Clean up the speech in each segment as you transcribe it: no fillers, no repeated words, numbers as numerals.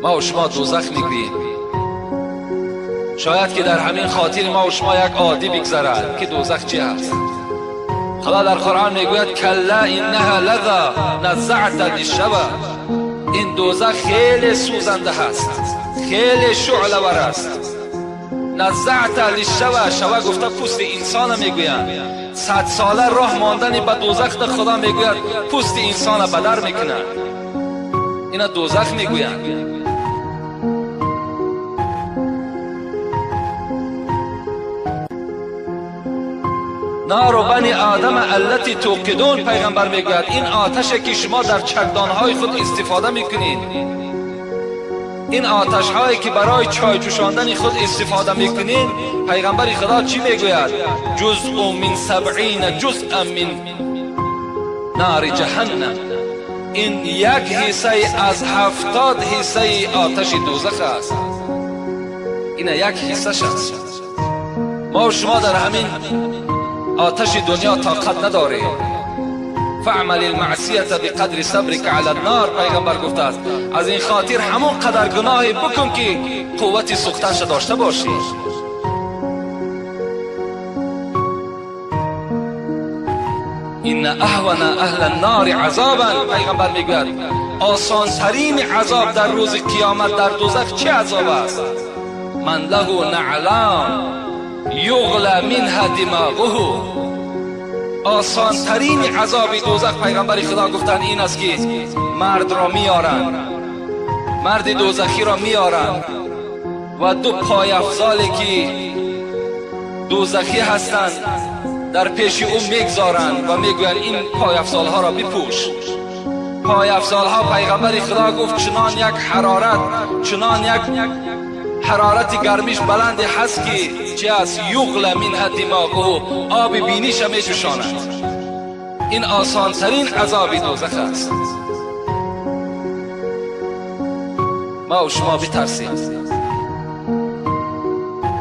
ما و شما دوزخ میگوییم. شاید که در همین خاطر ما و شما یک عادی بگذرد که دوزخ چی هست. خدا در قرآن میگوید کلا انها لظا نزعت للشوى. این دوزخ خیلی سوزنده هست، خیلی شعله ور است. نزعت للشوى، شوى گفته پوست انسان میگویند. 100 ساله راه ماندن به دوزخ در خدا میگوید پوست انسان بدر میکنه. اینا دوزخ میگویند. نار بنی آدم التي توقدون، پیغمبر میگوید این آتشی که شما در چکدانهای خود استفاده میکنید، این آتش هایی که برای چای جوشاندن خود استفاده میکنید، پیغمبر خدا چی میگوید؟ جزء من 70 جزءا من نار جهنم. این یک حصه از 70 حصه آتش دوزخ است. این یک حصه است. ما و شما در همین آتش دنیا طاقت نداره. فاعمل المعصیه بقدر صبرك على النار، پیغمبر گفته است از این خاطر همون قدر گناهی بکن که قوت سوختنش داشته باشی. ان اهون اهل النار عذابا، پیغمبر میگوید آسان ترین عذاب در روز قیامت در دوزخ چه عذاب است؟ من له نعلان یغلی منها دماغه. آسان ترین عذاب دوزخ پیغمبر خدا گفتن این است که مرد را میارن، مرد دوزخی را میارن و دو پای افضالی که دوزخی هستند در پیش او میگذارن و میگوین این پای افضال ها را بپوش. پای افضال ها پیغمبر خدا گفت چنان یک حرارت، چنان یک حرارت گرمیش بلند هست که چه است؟ یغلی منها دماغه، آب بینیش می جوشاند. این آسان ترین عذاب دوزخ است. ما و شما بترسیم.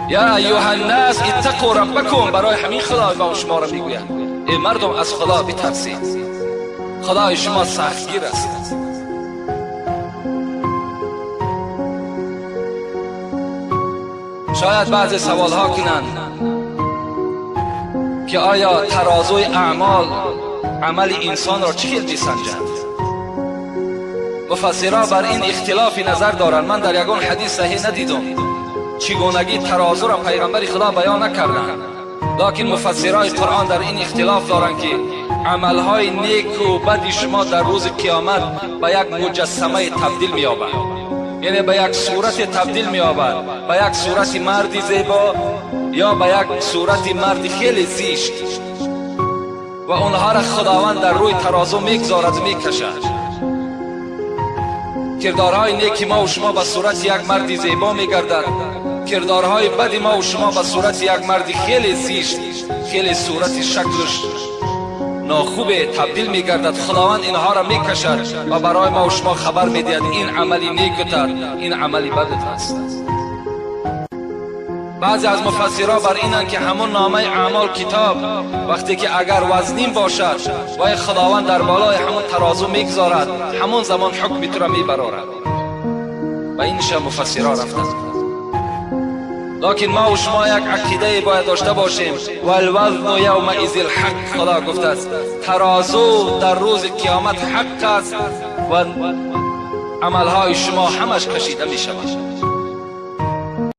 یا ایها الناس اتقوا ربکم، برای همین خدا ما و شما را میگوید ای مردم از خدا بترسید. خدای شما سختگیر است. شاید بعضی سوال ها کنند که آیا ترازوی اعمال عمل انسان را چه میسنجند؟ مفسرها بر این اختلاف نظر دارند. من در یگان حدیث صحیح ندیدم چگونگی ترازو را پیغمبر خدا بیان نکردند، لکن مفسرهای قرآن در این اختلاف دارند که عملهای نیک و بد شما در روز قیامت به یک مجسمه تبدیل می‌یابد، یعنی به یک صورت تبدیل می‌یابد، به یک صورت مرد زیبا یا به یک صورت مرد خیلی زشت، و اونها را خداوند در روی ترازو میگذارد و میکشد. کردارهای نیک ما و شما به صورت یک مرد زیبا میگردد، کردارهای بد ما و شما به صورت یک مرد خیلی زشت، خیلی صورت شکلش ناخوبه تبدیل میگردد. خداوند اینها را میکشد و برای ما و شما خبر میدهد این عملی نیکت است، این عملی بدت است. بعضی از مفسرها بر اینند که همون نامه اعمال کتاب وقتی که اگر وزنین باشد و خداوند در بالای همون ترازو میگذارد، همون زمان حکم تو را میبرارد. و اینش مفسرها رفتند. لکن ما و شما یک عقیده باید داشته باشیم. والوزن یومئذ الحق، خدا گفته است ترازو در روز قیامت حق است و عملهای شما همش کشیده می شود.